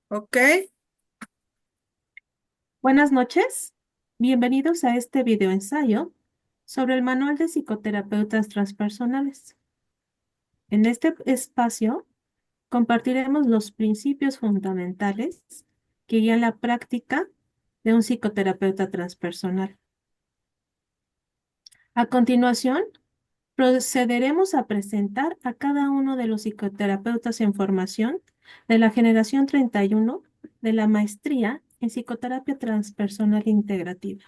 Ok, Buenas noches, bienvenidos a este video ensayo sobre el Manual de Psicoterapeutas Transpersonales. En este espacio compartiremos los principios fundamentales que guían la práctica de un psicoterapeuta transpersonal. A continuación, procederemos a presentar a cada uno de los psicoterapeutas en formación de la generación 31 de la maestría en psicoterapia transpersonal integrativa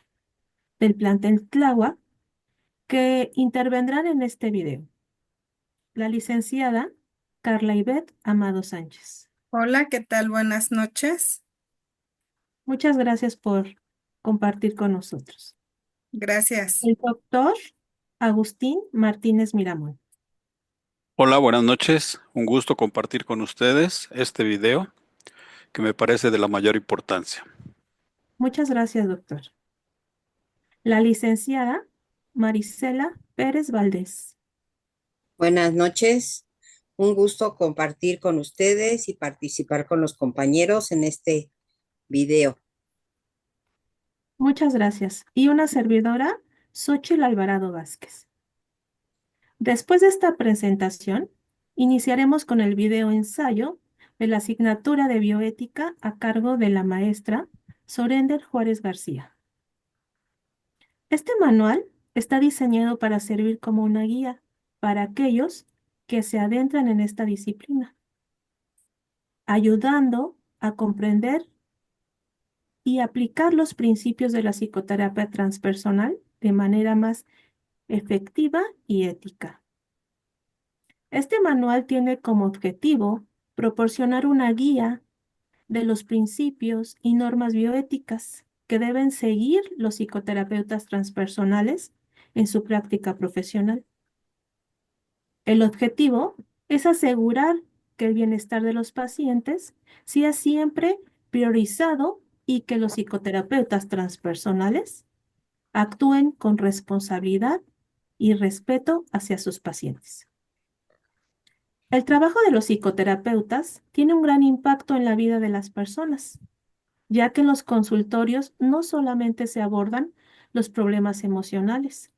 del plantel Tláhuac que intervendrán en este video. La licenciada Carla Ivette Amado Sánchez. hola, ¿qué tal? Buenas noches. Muchas gracias por compartir con nosotros. Gracias. El doctor Agustín Martínez Miramón. Hola, buenas noches. Un gusto compartir con ustedes este video que me parece de la mayor importancia. Muchas gracias, doctor. La licenciada Marisela Pérez Valdés. Buenas noches, un gusto compartir con ustedes y participar con los compañeros en este video. Muchas gracias. Y una servidora, Xóchitl Alvarado Vázquez. Después de esta presentación, iniciaremos con el video ensayo de la asignatura de bioética a cargo de la maestra Sorender Juárez García. Este manual está diseñado para servir como una guía para aquellos que se adentran en esta disciplina, ayudando a comprender y aplicar los principios de la psicoterapia transpersonal de manera más efectiva y ética. Este manual tiene como objetivo proporcionar una guía de los principios y normas bioéticas que deben seguir los psicoterapeutas transpersonales en su práctica profesional. El objetivo es asegurar que el bienestar de los pacientes sea siempre priorizado y que los psicoterapeutas transpersonales actúen con responsabilidad y respeto hacia sus pacientes. El trabajo de los psicoterapeutas tiene un gran impacto en la vida de las personas, ya que en los consultorios no solamente se abordan los problemas emocionales,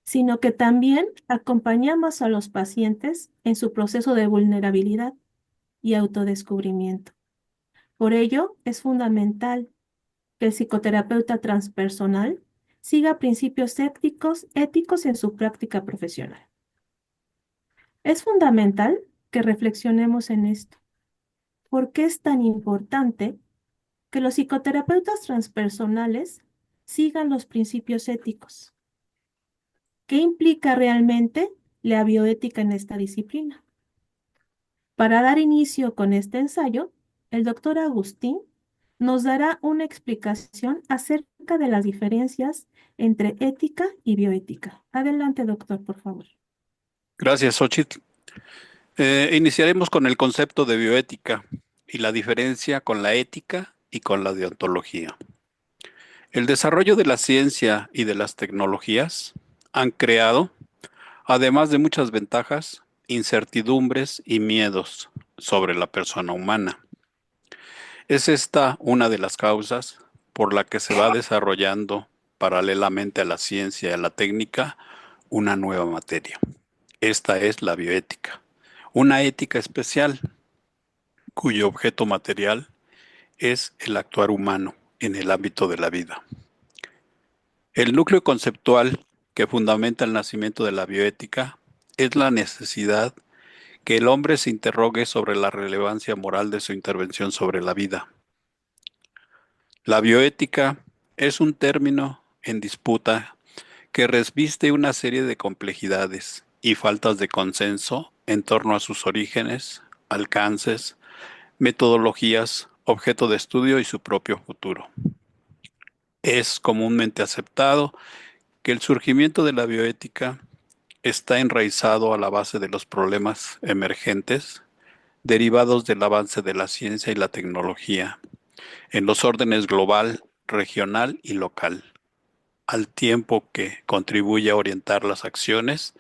sino que también acompañamos a los pacientes en su proceso de vulnerabilidad y autodescubrimiento. Por ello, es fundamental que el psicoterapeuta transpersonal siga principios éticos en su práctica profesional. Es fundamental que reflexionemos en esto. ¿Por qué es tan importante que los psicoterapeutas transpersonales sigan los principios éticos? ¿Qué implica realmente la bioética en esta disciplina? Para dar inicio con este ensayo, el doctor Agustín nos dará una explicación acerca de las diferencias entre ética y bioética. Adelante, doctor, por favor. Gracias, Xochitl. Iniciaremos con el concepto de bioética y la diferencia con la ética y con la deontología. El desarrollo de la ciencia y de las tecnologías han creado, además de muchas ventajas, incertidumbres y miedos sobre la persona humana. Es esta una de las causas por la que se va desarrollando paralelamente a la ciencia y a la técnica una nueva materia. Esta es la bioética, una ética especial cuyo objeto material es el actuar humano en el ámbito de la vida. El núcleo conceptual que fundamenta el nacimiento de la bioética es la necesidad que el hombre se interrogue sobre la relevancia moral de su intervención sobre la vida. La bioética es un término en disputa que reviste una serie de complejidades y faltas de consenso en torno a sus orígenes, alcances, metodologías, objeto de estudio y su propio futuro. Es comúnmente aceptado que el surgimiento de la bioética está enraizado a la base de los problemas emergentes derivados del avance de la ciencia y la tecnología en los órdenes global, regional y local, al tiempo que contribuye a orientar las acciones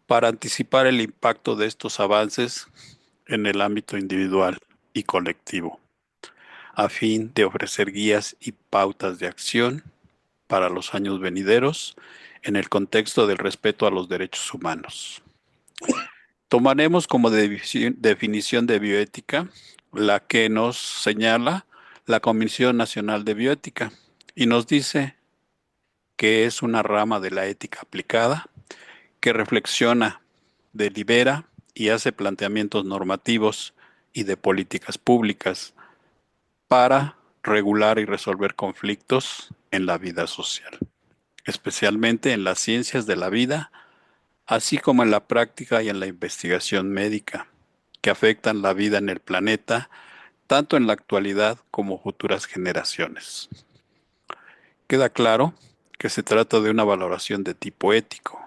para anticipar el impacto de estos avances en el ámbito individual y colectivo, a fin de ofrecer guías y pautas de acción para los años venideros en el contexto del respeto a los derechos humanos. Tomaremos como definición de bioética la que nos señala la Comisión Nacional de Bioética y nos dice que es una rama de la ética aplicada que reflexiona, delibera y hace planteamientos normativos y de políticas públicas para regular y resolver conflictos en la vida social, especialmente en las ciencias de la vida, así como en la práctica y en la investigación médica, que afectan la vida en el planeta, tanto en la actualidad como futuras generaciones. Queda claro que se trata de una valoración de tipo ético,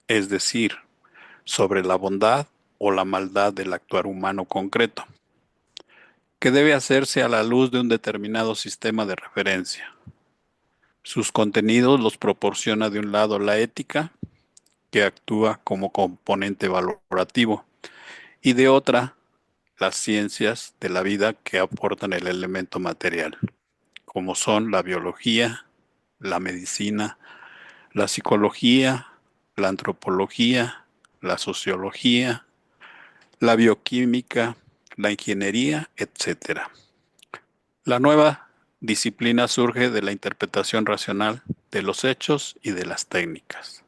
es decir, sobre la bondad o la maldad del actuar humano concreto, que debe hacerse a la luz de un determinado sistema de referencia. Sus contenidos los proporciona de un lado la ética, que actúa como componente valorativo, y de otra, las ciencias de la vida que aportan el elemento material, como son la biología, la medicina, la psicología, la antropología, la sociología, la bioquímica, la ingeniería, etcétera. La nueva disciplina surge de la interpretación racional de los hechos y de las técnicas.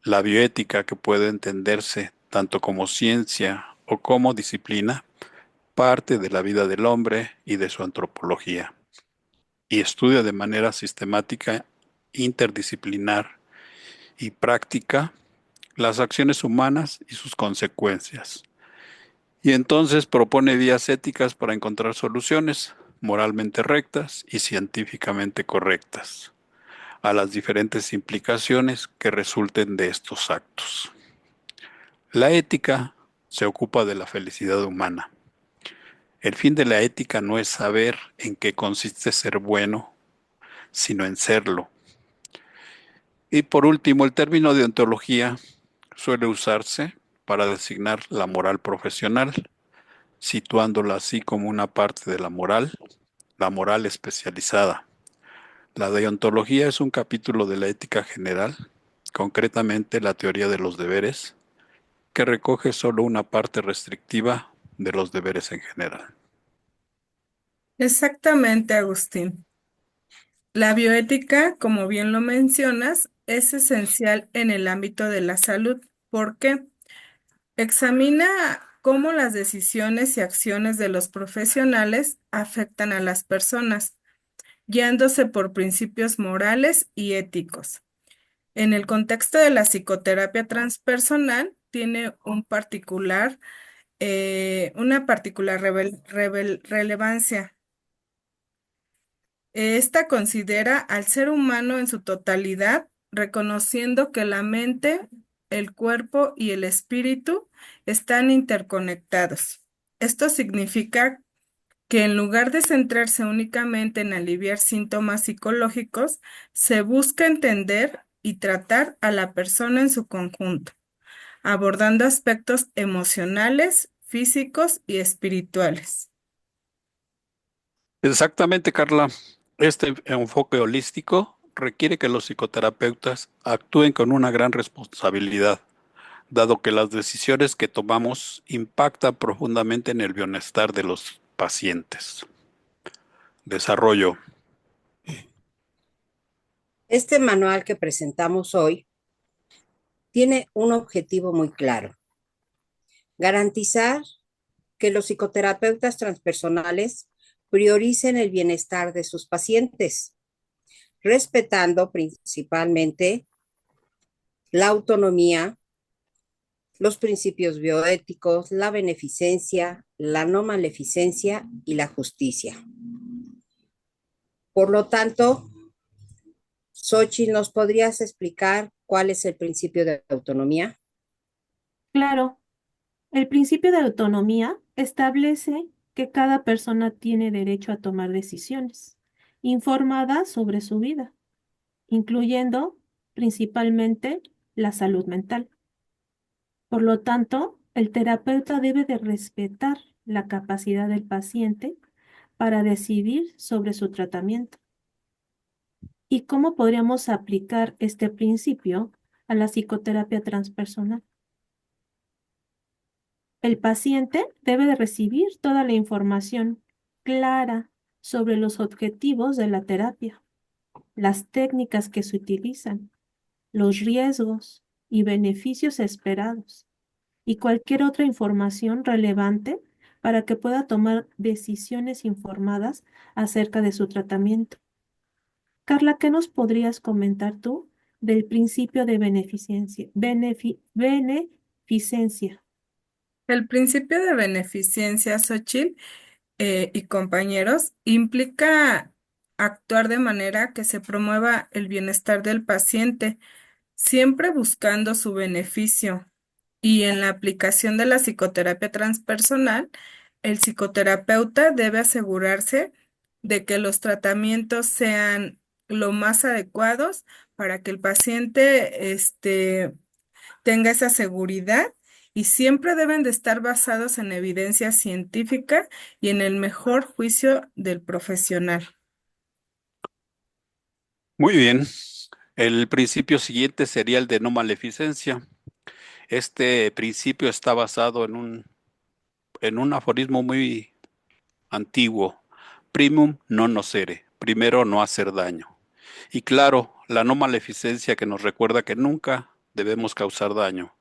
La bioética, que puede entenderse tanto como ciencia o como disciplina, parte de la vida del hombre y de su antropología, y estudia de manera sistemática, interdisciplinar y práctica las acciones humanas y sus consecuencias. Y entonces propone vías éticas para encontrar soluciones moralmente rectas y científicamente correctas a las diferentes implicaciones que resulten de estos actos. La ética se ocupa de la felicidad humana. El fin de la ética no es saber en qué consiste ser bueno, sino en serlo. Y por último, el término de ontología suele usarse para designar la moral profesional, situándola así como una parte de la moral especializada. La deontología es un capítulo de la ética general, concretamente la teoría de los deberes, que recoge solo una parte restrictiva de los deberes en general. Exactamente, Agustín. La bioética, como bien lo mencionas, es esencial en el ámbito de la salud porque examina cómo las decisiones y acciones de los profesionales afectan a las personas, guiándose por principios morales y éticos. En el contexto de la psicoterapia transpersonal, tiene una particular relevancia. Esta considera al ser humano en su totalidad, reconociendo que la mente, el cuerpo y el espíritu están interconectados. Esto significa que en lugar de centrarse únicamente en aliviar síntomas psicológicos, se busca entender y tratar a la persona en su conjunto, abordando aspectos emocionales, físicos y espirituales. Exactamente, Carla. Este enfoque holístico requiere que los psicoterapeutas actúen con una gran responsabilidad, dado que las decisiones que tomamos impactan profundamente en el bienestar de los pacientes. Desarrollo. Este manual que presentamos hoy tiene un objetivo muy claro: garantizar que los psicoterapeutas transpersonales prioricen el bienestar de sus pacientes, respetando principalmente la autonomía, los principios bioéticos, la beneficencia, la no maleficencia y la justicia. Por lo tanto, Xochitl, ¿nos podrías explicar cuál es el principio de autonomía? Claro, el principio de autonomía establece que cada persona tiene derecho a tomar decisiones informadas sobre su vida, incluyendo principalmente la salud mental. Por lo tanto, El terapeuta debe de respetar la capacidad del paciente para decidir sobre su tratamiento. ¿Y cómo podríamos aplicar este principio a la psicoterapia transpersonal? El paciente debe de recibir toda la información clara sobre los objetivos de la terapia, las técnicas que se utilizan, los riesgos y beneficios esperados y cualquier otra información relevante para que pueda tomar decisiones informadas acerca de su tratamiento. Carla, ¿qué nos podrías comentar tú del principio de beneficencia? El principio de beneficencia, Xochitl, y compañeros, implica actuar de manera que se promueva el bienestar del paciente, siempre buscando su beneficio. Y en la aplicación de la psicoterapia transpersonal, el psicoterapeuta debe asegurarse de que los tratamientos sean lo más adecuados para que el paciente, tenga esa seguridad, y siempre deben de estar basados en evidencia científica y en el mejor juicio del profesional. Muy bien. El principio siguiente sería el de no maleficencia. Este principio está basado en un aforismo muy antiguo: primum non nocere, primero no hacer daño. Y claro, la no maleficencia, que nos recuerda que nunca debemos causar daño,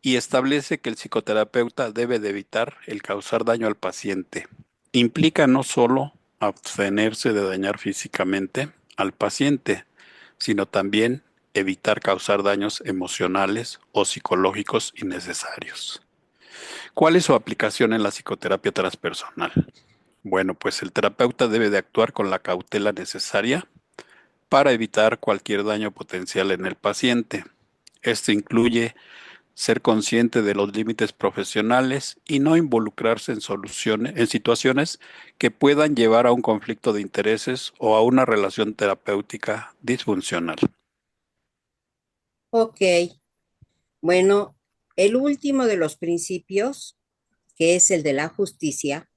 y establece que el psicoterapeuta debe de evitar el causar daño al paciente. Implica no solo abstenerse de dañar físicamente al paciente, sino también evitar causar daños emocionales o psicológicos innecesarios. ¿Cuál es su aplicación en la psicoterapia transpersonal? Bueno, pues el terapeuta debe de actuar con la cautela necesaria para evitar cualquier daño potencial en el paciente. Esto incluye ser consciente de los límites profesionales y no involucrarse en situaciones que puedan llevar a un conflicto de intereses o a una relación terapéutica disfuncional. Ok, bueno, el último de los principios, que es el de la justicia,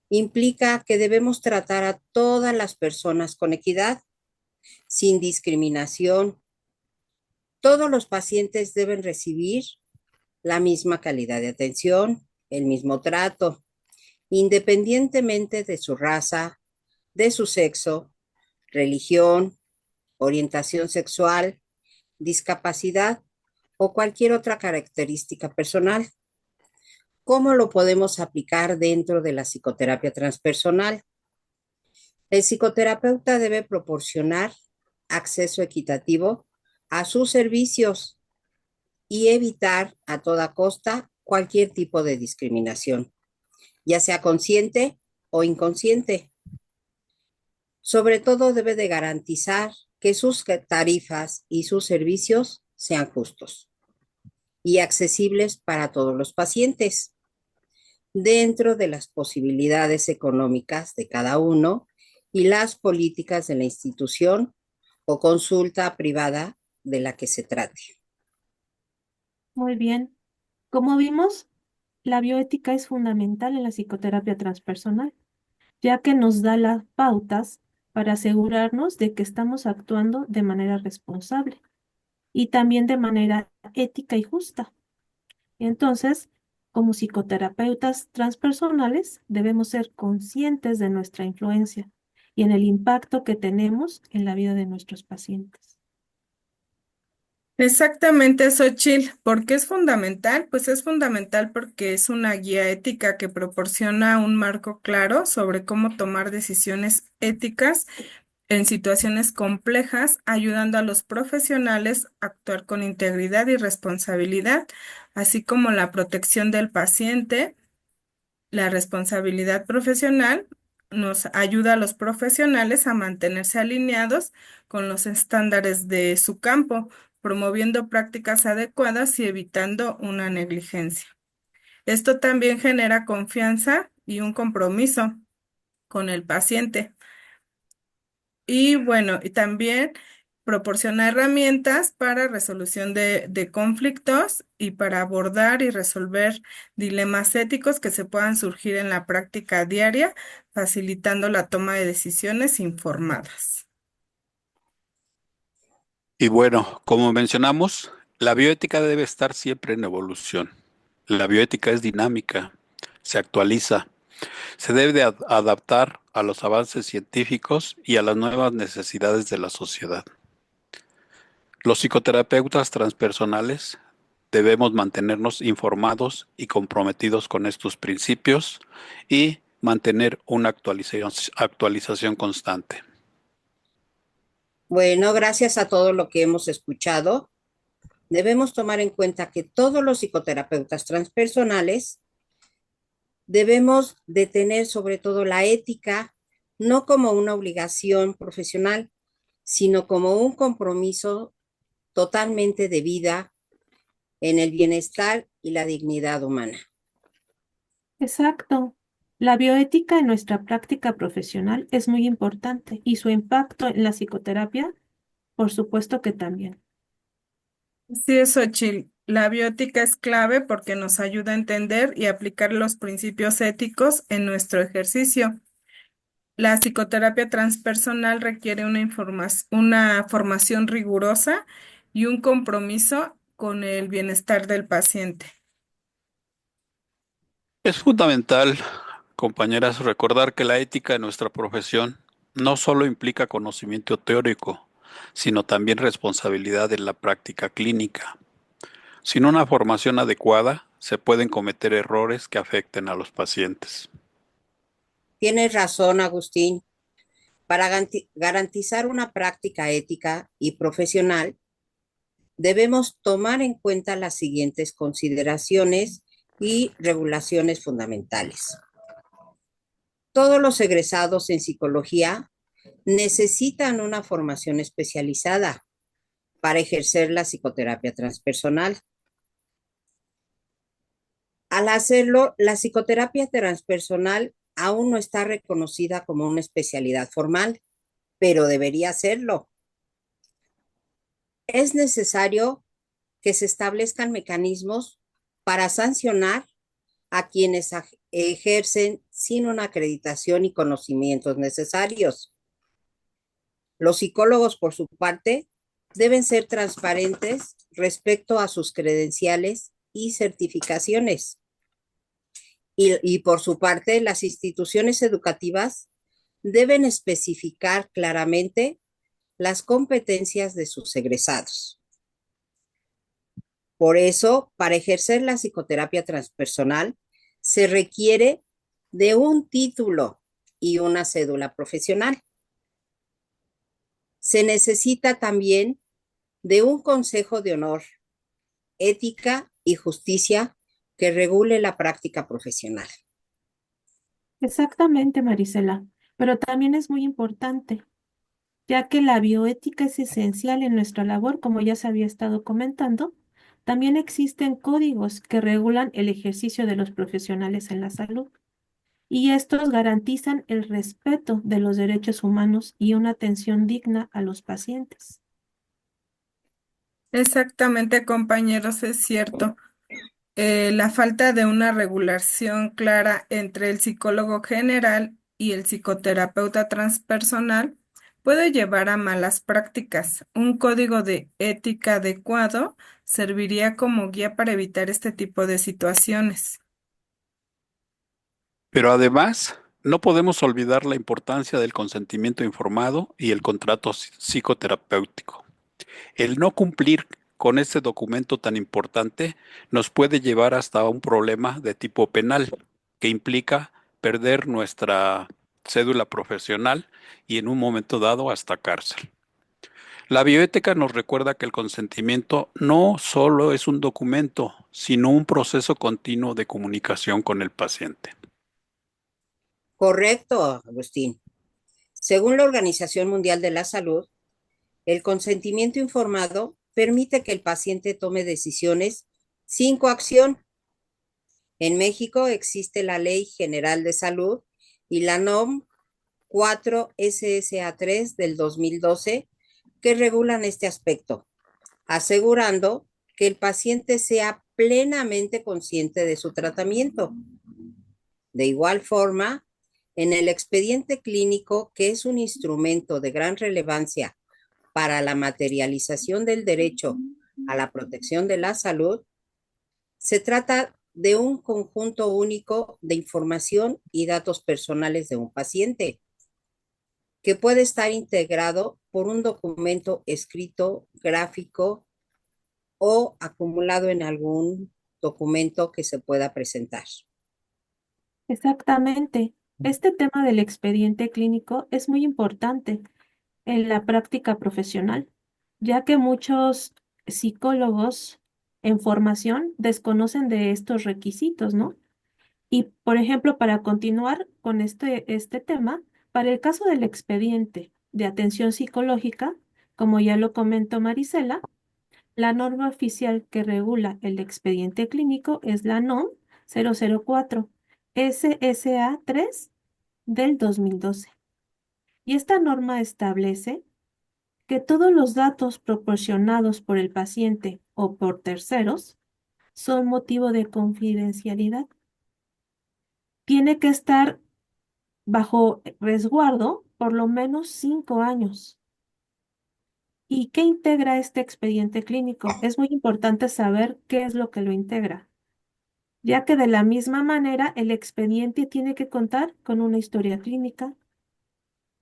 implica que debemos tratar a todas las personas con equidad, sin discriminación. Todos los pacientes deben recibir la misma calidad de atención, el mismo trato, independientemente de su raza, de su sexo, religión, orientación sexual, discapacidad o cualquier otra característica personal. ¿Cómo lo podemos aplicar dentro de la psicoterapia transpersonal? El psicoterapeuta debe proporcionar acceso equitativo a sus servicios y evitar a toda costa cualquier tipo de discriminación, ya sea consciente o inconsciente. Sobre todo debe de garantizar que sus tarifas y sus servicios sean justos y accesibles para todos los pacientes, dentro de las posibilidades económicas de cada uno y las políticas de la institución o consulta privada de la que se trate. Muy bien. Como vimos, la bioética es fundamental en la psicoterapia transpersonal, ya que nos da las pautas para asegurarnos de que estamos actuando de manera responsable y también de manera ética y justa. Entonces, como psicoterapeutas transpersonales, debemos ser conscientes de nuestra influencia y en el impacto que tenemos en la vida de nuestros pacientes. Exactamente, Xochitl. ¿Por qué es fundamental? Pues es fundamental porque es una guía ética que proporciona un marco claro sobre cómo tomar decisiones éticas en situaciones complejas, ayudando a los profesionales a actuar con integridad y responsabilidad, así como la protección del paciente. La responsabilidad profesional nos ayuda a los profesionales a mantenerse alineados con los estándares de su campo, promoviendo prácticas adecuadas y evitando una negligencia. Esto también genera confianza y un compromiso con el paciente. Y bueno, y también proporciona herramientas para resolución de conflictos y para abordar y resolver dilemas éticos que se puedan surgir en la práctica diaria, facilitando la toma de decisiones informadas. Y bueno, como mencionamos, la bioética debe estar siempre en evolución. La bioética es dinámica, se actualiza, se debe de adaptar a los avances científicos y a las nuevas necesidades de la sociedad. Los psicoterapeutas transpersonales debemos mantenernos informados y comprometidos con estos principios y mantener una actualización constante. Bueno, gracias a todo lo que hemos escuchado, debemos tomar en cuenta que todos los psicoterapeutas transpersonales debemos de tener sobre todo la ética, no como una obligación profesional, sino como un compromiso totalmente de vida en el bienestar y la dignidad humana. Exacto. La bioética en nuestra práctica profesional es muy importante y su impacto en la psicoterapia, por supuesto que también. Sí, es Xochitl. La biótica es clave porque nos ayuda a entender y aplicar los principios éticos en nuestro ejercicio. La psicoterapia transpersonal requiere una formación rigurosa y un compromiso con el bienestar del paciente. Es fundamental, compañeras, recordar que la ética en nuestra profesión no solo implica conocimiento teórico, sino también responsabilidad en la práctica clínica. Sin una formación adecuada, se pueden cometer errores que afecten a los pacientes. Tienes razón, Agustín. Para garantizar una práctica ética y profesional, debemos tomar en cuenta las siguientes consideraciones y regulaciones fundamentales. Todos los egresados en psicología necesitan una formación especializada para ejercer la psicoterapia transpersonal. Al hacerlo, la psicoterapia transpersonal aún no está reconocida como una especialidad formal, pero debería serlo. Es necesario que se establezcan mecanismos para sancionar a quienes ejercen sin una acreditación y conocimientos necesarios. Los psicólogos, por su parte, deben ser transparentes respecto a sus credenciales y certificaciones. Y por su parte, las instituciones educativas deben especificar claramente las competencias de sus egresados. Por eso, para ejercer la psicoterapia transpersonal, se requiere de un título y una cédula profesional. Se necesita también de un consejo de honor, ética y justicia que regule la práctica profesional. Exactamente, Marisela. Pero también es muy importante, ya que la bioética es esencial en nuestra labor, como ya se había estado comentando. También existen códigos que regulan el ejercicio de los profesionales en la salud, y estos garantizan el respeto de los derechos humanos y una atención digna a los pacientes. Exactamente, compañeros, es cierto. La falta de una regulación clara entre el psicólogo general y el psicoterapeuta transpersonal puede llevar a malas prácticas. Un código de ética adecuado serviría como guía para evitar este tipo de situaciones. Pero además, no podemos olvidar la importancia del consentimiento informado y el contrato psicoterapéutico. El no cumplir con este documento tan importante nos puede llevar hasta un problema de tipo penal, que implica perder nuestra cédula profesional y en un momento dado hasta cárcel. La bioética nos recuerda que el consentimiento no solo es un documento, sino un proceso continuo de comunicación con el paciente. Correcto, Agustín. Según la Organización Mundial de la Salud, el consentimiento informado permite que el paciente tome decisiones sin coacción. En México existe la Ley General de Salud y la NOM 4 SSA 3 del 2012 que regulan este aspecto, asegurando que el paciente sea plenamente consciente de su tratamiento. De igual forma, en el expediente clínico, que es un instrumento de gran relevancia para la materialización del derecho a la protección de la salud, se trata de un conjunto único de información y datos personales de un paciente, que puede estar integrado por un documento escrito, gráfico o acumulado en algún documento que se pueda presentar. Exactamente. Este tema del expediente clínico es muy importante en la práctica profesional, ya que muchos psicólogos en formación desconocen de estos requisitos, ¿no? Y, por ejemplo, para continuar con este tema, para el caso del expediente de atención psicológica, como ya lo comentó Marisela, la norma oficial que regula el expediente clínico es la NOM 004 SSA 3 del 2012. Y esta norma establece que todos los datos proporcionados por el paciente o por terceros son motivo de confidencialidad. Tiene que estar bajo resguardo por lo menos 5 años. ¿Y qué integra este expediente clínico? Es muy importante saber qué es lo que lo integra, ya que de la misma manera el expediente tiene que contar con una historia clínica,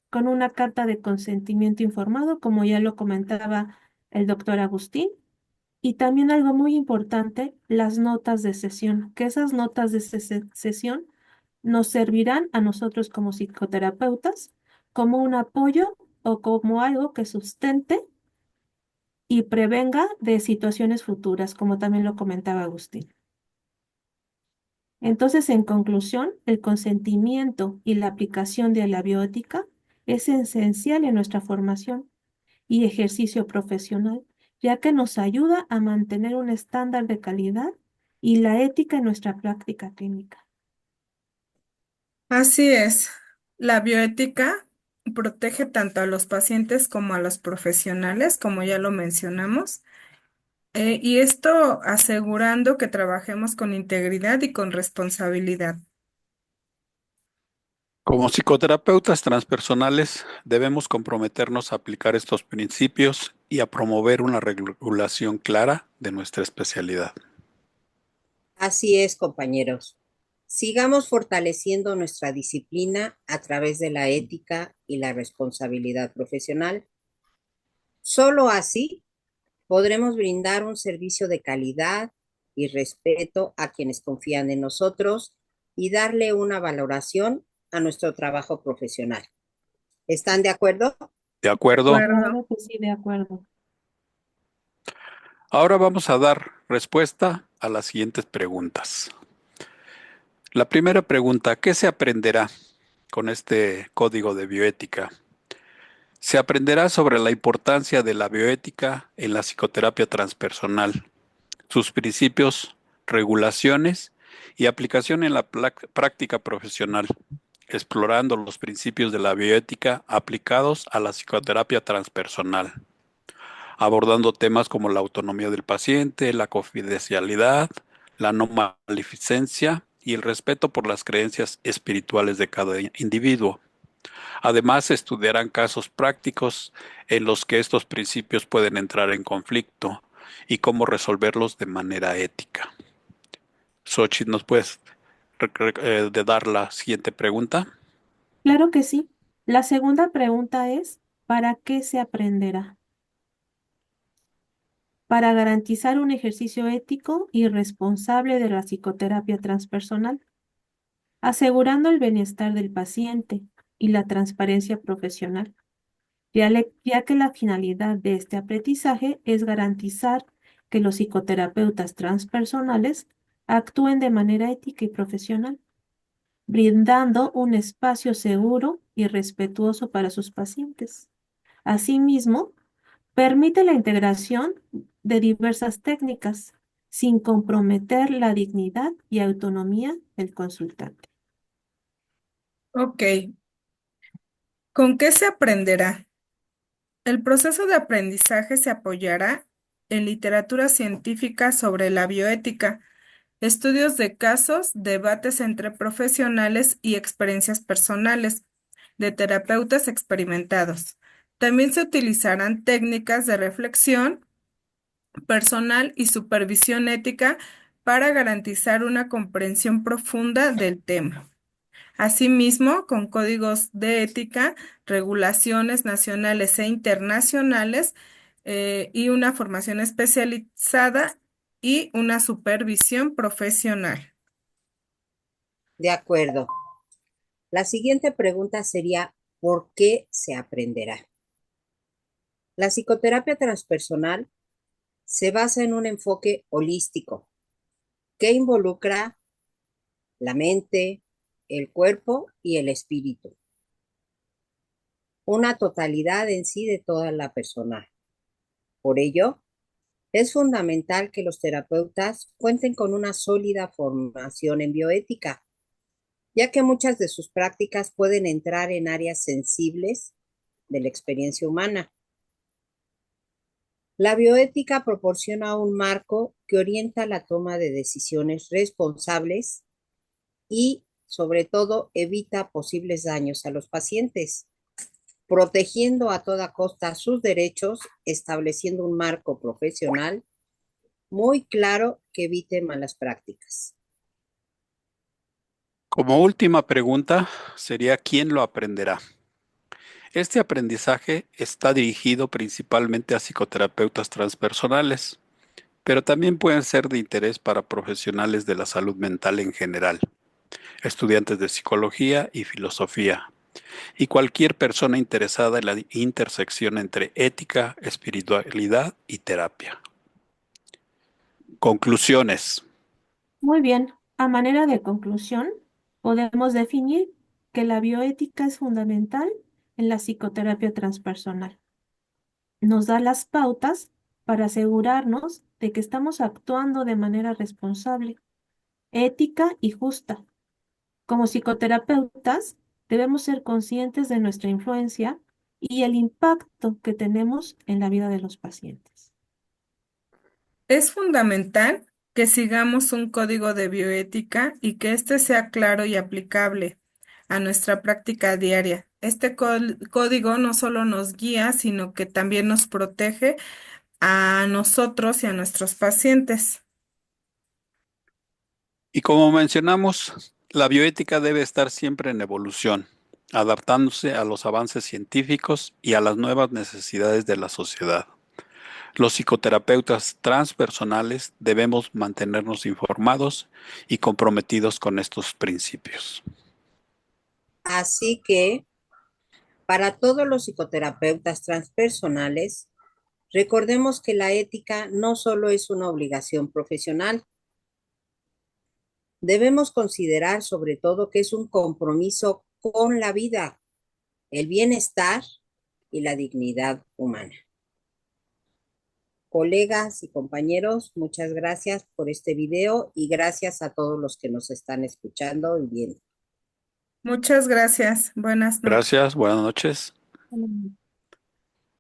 con una carta de consentimiento informado, como ya lo comentaba el doctor Agustín, y también algo muy importante, las notas de sesión, que esas notas de sesión nos servirán a nosotros como psicoterapeutas como un apoyo o como algo que sustente y prevenga de situaciones futuras, como también lo comentaba Agustín. Entonces, en conclusión, el consentimiento y la aplicación de la bioética es esencial en nuestra formación y ejercicio profesional, ya que nos ayuda a mantener un estándar de calidad y la ética en nuestra práctica clínica. Así es. La bioética protege tanto a los pacientes como a los profesionales, como ya lo mencionamos, y esto asegurando que trabajemos con integridad y con responsabilidad. Como psicoterapeutas transpersonales, debemos comprometernos a aplicar estos principios y a promover una regulación clara de nuestra especialidad. Así es, compañeros. Sigamos fortaleciendo nuestra disciplina a través de la ética y la responsabilidad profesional. Solo así podremos brindar un servicio de calidad y respeto a quienes confían en nosotros y darle una valoración a nuestro trabajo profesional. ¿Están de acuerdo? ¿De De acuerdo? acuerdo. Claro que sí, de acuerdo. Ahora vamos a dar respuesta a las siguientes preguntas. La primera pregunta, ¿qué se aprenderá con este código de bioética? Se aprenderá sobre la importancia de la bioética en la psicoterapia transpersonal, sus principios, regulaciones y aplicación en la práctica profesional, explorando los principios de la bioética aplicados a la psicoterapia transpersonal, abordando temas como la autonomía del paciente, la confidencialidad, la no maleficencia y el respeto por las creencias espirituales de cada individuo. Además, se estudiarán casos prácticos en los que estos principios pueden entrar en conflicto y cómo resolverlos de manera ética. Xochitl, ¿nos puedes dar la siguiente pregunta? Claro que sí. La segunda pregunta es, ¿para qué se aprenderá? Para garantizar un ejercicio ético y responsable de la psicoterapia transpersonal, asegurando el bienestar del paciente y la transparencia profesional, ya que la finalidad de este aprendizaje es garantizar que los psicoterapeutas transpersonales actúen de manera ética y profesional, brindando un espacio seguro y respetuoso para sus pacientes. Asimismo, permite la integración de diversas técnicas sin comprometer la dignidad y autonomía del consultante. Ok. ¿Con qué se aprenderá? El proceso de aprendizaje se apoyará en literatura científica sobre la bioética, estudios de casos, debates entre profesionales y experiencias personales de terapeutas experimentados. También se utilizarán técnicas de reflexión personal y supervisión ética para garantizar una comprensión profunda del tema. Asimismo, con códigos de ética, regulaciones nacionales e internacionales, y una formación especializada y una supervisión profesional. De acuerdo. La siguiente pregunta sería, ¿por qué se aprenderá? La psicoterapia transpersonal se basa en un enfoque holístico que involucra la mente, el cuerpo y el espíritu, una totalidad en sí de toda la persona. Por ello, es fundamental que los terapeutas cuenten con una sólida formación en bioética, ya que muchas de sus prácticas pueden entrar en áreas sensibles de la experiencia humana. La bioética proporciona un marco que orienta la toma de decisiones responsables y, sobre todo, evita posibles daños a los pacientes, protegiendo a toda costa sus derechos, estableciendo un marco profesional muy claro que evite malas prácticas. Como última pregunta sería, ¿quién lo aprenderá? Este aprendizaje está dirigido principalmente a psicoterapeutas transpersonales, pero también pueden ser de interés para profesionales de la salud mental en general, estudiantes de psicología y filosofía, y cualquier persona interesada en la intersección entre ética, espiritualidad y terapia. Conclusiones. Muy bien, a manera de conclusión, podemos definir que la bioética es fundamental en la psicoterapia transpersonal. Nos da las pautas para asegurarnos de que estamos actuando de manera responsable, ética y justa. Como psicoterapeutas, debemos ser conscientes de nuestra influencia y el impacto que tenemos en la vida de los pacientes. Es fundamental que sigamos un código de bioética y que éste sea claro y aplicable a nuestra práctica diaria. Este código no solo nos guía, sino que también nos protege a nosotros y a nuestros pacientes. Y como mencionamos, la bioética debe estar siempre en evolución, adaptándose a los avances científicos y a las nuevas necesidades de la sociedad. Los psicoterapeutas transpersonales debemos mantenernos informados y comprometidos con estos principios. Así que, para todos los psicoterapeutas transpersonales, recordemos que la ética no solo es una obligación profesional, debemos considerar sobre todo que es un compromiso con la vida, el bienestar y la dignidad humana. Colegas y compañeros, muchas gracias por este video y gracias a todos los que nos están escuchando y viendo. Muchas gracias. Buenas noches. Gracias, buenas noches.